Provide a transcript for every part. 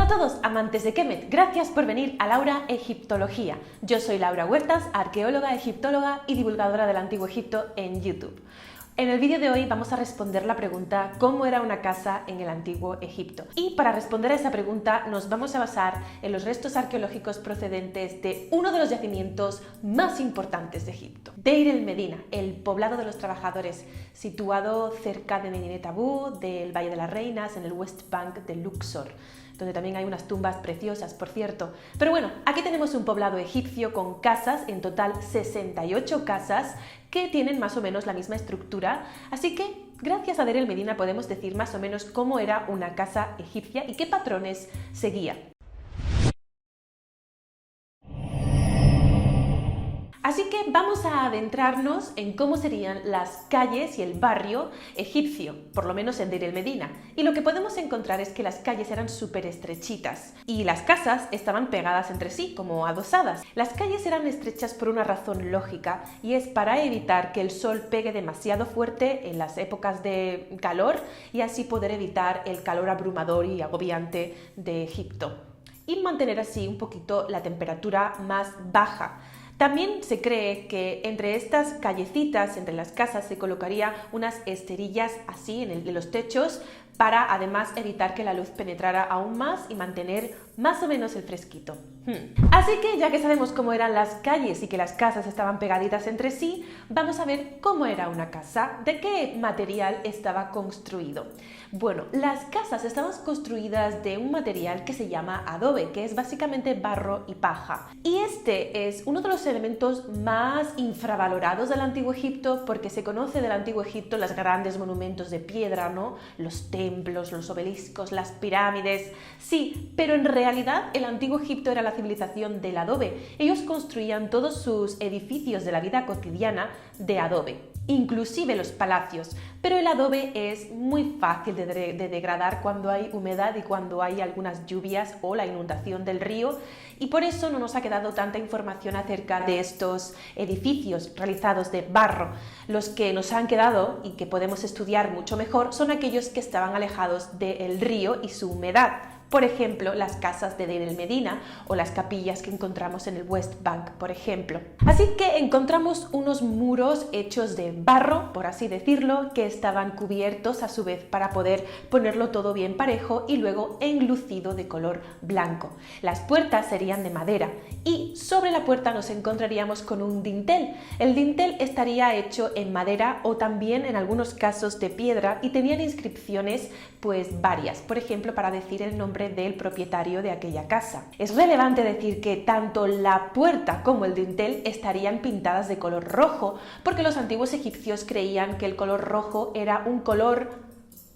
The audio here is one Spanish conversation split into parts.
a todos, amantes de Kemet, gracias por venir a Laura Egiptología. Yo soy Laura Huertas, arqueóloga, egiptóloga y divulgadora del Antiguo Egipto en YouTube. En el vídeo de hoy vamos a responder la pregunta ¿cómo era una casa en el Antiguo Egipto? Y para responder a esa pregunta nos vamos a basar en los restos arqueológicos procedentes de uno de los yacimientos más importantes de Egipto, Deir el-Medina, el poblado de los trabajadores, situado cerca de Medinet Abu, del Valle de las Reinas, en el West Bank de Luxor, donde también hay unas tumbas preciosas, por cierto. Pero bueno, aquí tenemos un poblado egipcio con casas, en total 68 casas, que tienen más o menos la misma estructura, así que gracias a Deir el-Medina podemos decir más o menos cómo era una casa egipcia y qué patrones seguía. Así que vamos a adentrarnos en cómo serían las calles y el barrio egipcio, por lo menos en Deir el-Medina. Y lo que podemos encontrar es que las calles eran súper estrechitas y las casas estaban pegadas entre sí, como adosadas. Las calles eran estrechas por una razón lógica y es para evitar que el sol pegue demasiado fuerte en las épocas de calor y así poder evitar el calor abrumador y agobiante de Egipto y mantener así un poquito la temperatura más baja. También se cree que entre estas callecitas, entre las casas, se colocaría unas esterillas así en los techos para además evitar que la luz penetrara aún más y mantener más o menos el fresquito. Así que ya que sabemos cómo eran las calles y que las casas estaban pegaditas entre sí, vamos a ver cómo era una casa, de qué material estaba construido. Bueno, las casas estaban construidas de un material que se llama adobe, que es básicamente barro y paja. Y este es uno de los elementos más infravalorados del Antiguo Egipto porque se conoce del Antiguo Egipto los grandes monumentos de piedra, ¿no? Los templos, los obeliscos, las pirámides. Sí, pero en realidad el Antiguo Egipto era la civilización del adobe. Ellos construían todos sus edificios de la vida cotidiana de adobe, inclusive los palacios, pero el adobe es muy fácil de degradar cuando hay humedad y cuando hay algunas lluvias o la inundación del río, y por eso no nos ha quedado tanta información acerca de estos edificios realizados de barro. Los que nos han quedado y que podemos estudiar mucho mejor son aquellos que estaban alejados del río y su humedad. Por ejemplo, las casas de Deir el-Medina o las capillas que encontramos en el West Bank, por ejemplo. Así que encontramos unos muros hechos de barro, por así decirlo, que estaban cubiertos a su vez para poder ponerlo todo bien parejo y luego enlucido de color blanco. Las puertas serían de madera y sobre la puerta nos encontraríamos con un dintel. El dintel estaría hecho en madera o también en algunos casos de piedra y tenían inscripciones pues varias, por ejemplo para decir el nombre del propietario de aquella casa. Es relevante decir que tanto la puerta como el dintel estarían pintadas de color rojo porque los antiguos egipcios creían que el color rojo era un color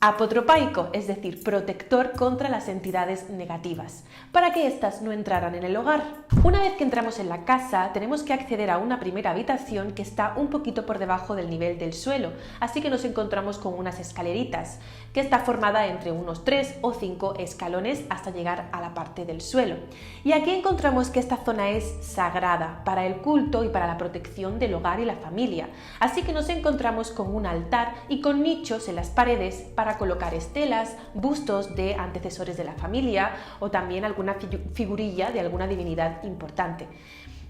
apotropaico, es decir, protector contra las entidades negativas, para que éstas no entraran en el hogar. Una vez que entramos en la casa, tenemos que acceder a una primera habitación que está un poquito por debajo del nivel del suelo, así que nos encontramos con unas escaleritas, que está formada entre unos 3 o 5 escalones hasta llegar a la parte del suelo. Y aquí encontramos que esta zona es sagrada para el culto y para la protección del hogar y la familia, así que nos encontramos con un altar y con nichos en las paredes para colocar estelas, bustos de antecesores de la familia o también alguna figurilla de alguna divinidad importante.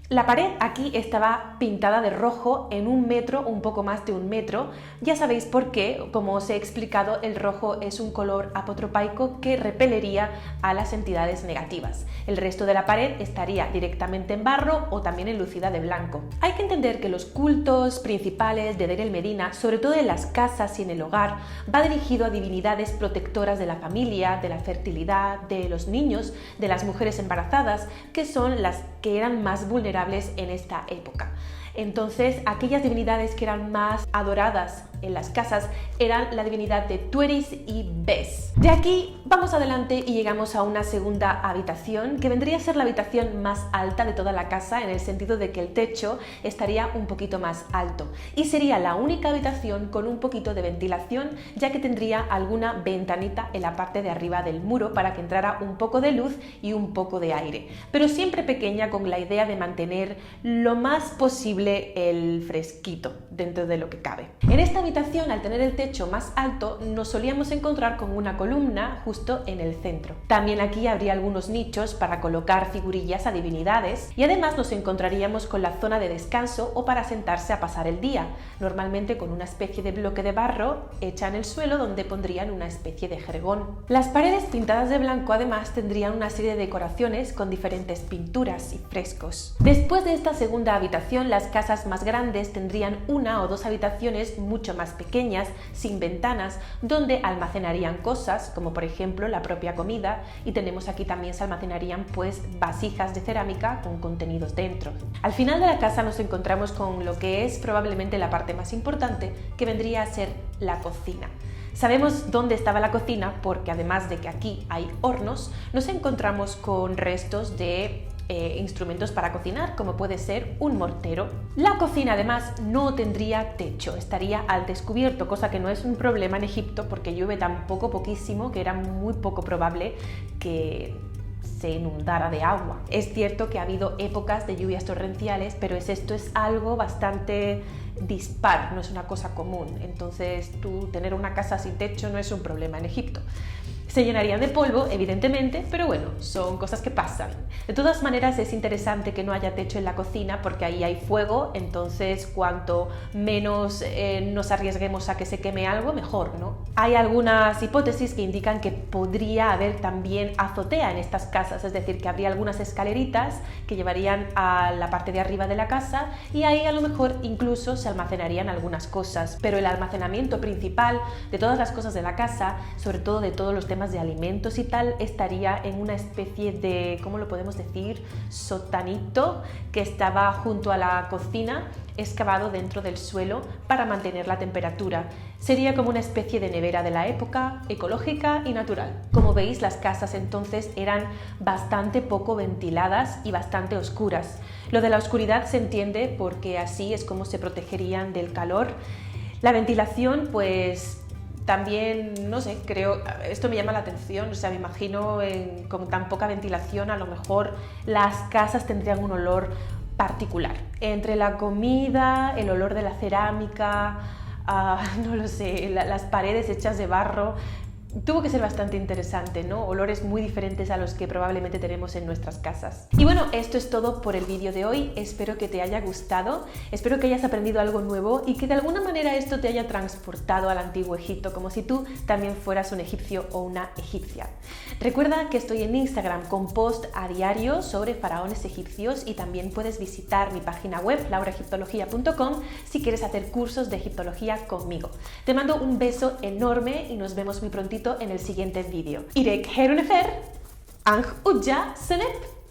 La pared aquí estaba pintada de rojo en 1 metro, un poco más de 1 metro. Ya sabéis por qué, como os he explicado, el rojo es un color apotropaico que repelería a las entidades negativas. El resto de la pared estaría directamente en barro o también enlucida de blanco. Hay que entender que los cultos principales de Deir el-Medina, sobre todo en las casas y en el hogar, va dirigido a divinidades protectoras de la familia, de la fertilidad, de los niños, de las mujeres embarazadas, que son las que eran más vulnerables en esta época. Entonces, aquellas divinidades que eran más adoradas en las casas eran la divinidad de Tueris y Bes. De aquí vamos adelante y llegamos a una segunda habitación que vendría a ser la habitación más alta de toda la casa, en el sentido de que el techo estaría un poquito más alto y sería la única habitación con un poquito de ventilación, ya que tendría alguna ventanita en la parte de arriba del muro para que entrara un poco de luz y un poco de aire, pero siempre pequeña, con la idea de mantener lo más posible posible el fresquito dentro de lo que cabe. En esta habitación, al tener el techo más alto, nos solíamos encontrar con una columna justo en el centro. También aquí habría algunos nichos para colocar figurillas a divinidades y además nos encontraríamos con la zona de descanso o para sentarse a pasar el día, normalmente con una especie de bloque de barro hecha en el suelo donde pondrían una especie de jergón. Las paredes pintadas de blanco además tendrían una serie de decoraciones con diferentes pinturas y frescos. Después de esta segunda habitación, las casas más grandes tendrían una o dos habitaciones mucho más pequeñas, sin ventanas, donde almacenarían cosas, como por ejemplo la propia comida, y tenemos aquí también se almacenarían pues vasijas de cerámica con contenidos dentro. Al final de la casa nos encontramos con lo que es probablemente la parte más importante, que vendría a ser la cocina. Sabemos dónde estaba la cocina porque además de que aquí hay hornos, nos encontramos con restos de instrumentos para cocinar, como puede ser un mortero. La cocina además no tendría techo, estaría al descubierto, cosa que no es un problema en Egipto porque llueve tan poquísimo que era muy poco probable que se inundara de agua. Es cierto que ha habido épocas de lluvias torrenciales, pero esto es algo bastante dispar, no es una cosa común. Entonces, tener una casa sin techo no es un problema en Egipto. Se llenarían de polvo, evidentemente, pero bueno, son cosas que pasan. De todas maneras, es interesante que no haya techo en la cocina porque ahí hay fuego, entonces cuanto menos nos arriesguemos a que se queme algo, mejor, ¿no? Hay algunas hipótesis que indican que podría haber también azotea en estas casas, es decir, que habría algunas escaleritas que llevarían a la parte de arriba de la casa y ahí a lo mejor incluso se almacenarían algunas cosas, pero el almacenamiento principal de todas las cosas de la casa, sobre todo de todos los temas de alimentos y tal, estaría en una especie de, ¿cómo lo podemos decir?, sotanito que estaba junto a la cocina, excavado dentro del suelo para mantener la temperatura. Sería como una especie de nevera de la época, ecológica y natural. Como veis, las casas entonces eran bastante poco ventiladas y bastante oscuras. Lo de la oscuridad se entiende porque así es como se protegerían del calor. La ventilación, pues también, no sé, creo, esto me llama la atención, o sea, me imagino con tan poca ventilación, a lo mejor las casas tendrían un olor particular. Entre la comida, el olor de la cerámica, no lo sé, las paredes hechas de barro, tuvo que ser bastante interesante, ¿no? Olores muy diferentes a los que probablemente tenemos en nuestras casas. Y bueno, esto es todo por el vídeo de hoy. Espero que te haya gustado, espero que hayas aprendido algo nuevo y que de alguna manera esto te haya transportado al antiguo Egipto, como si tú también fueras un egipcio o una egipcia. Recuerda que estoy en Instagram con post a diario sobre faraones egipcios y también puedes visitar mi página web lauraegiptología.com si quieres hacer cursos de egiptología conmigo. Te mando un beso enorme y nos vemos muy prontito en el siguiente vídeo. Irek Herunefer, Ang Uja Senep.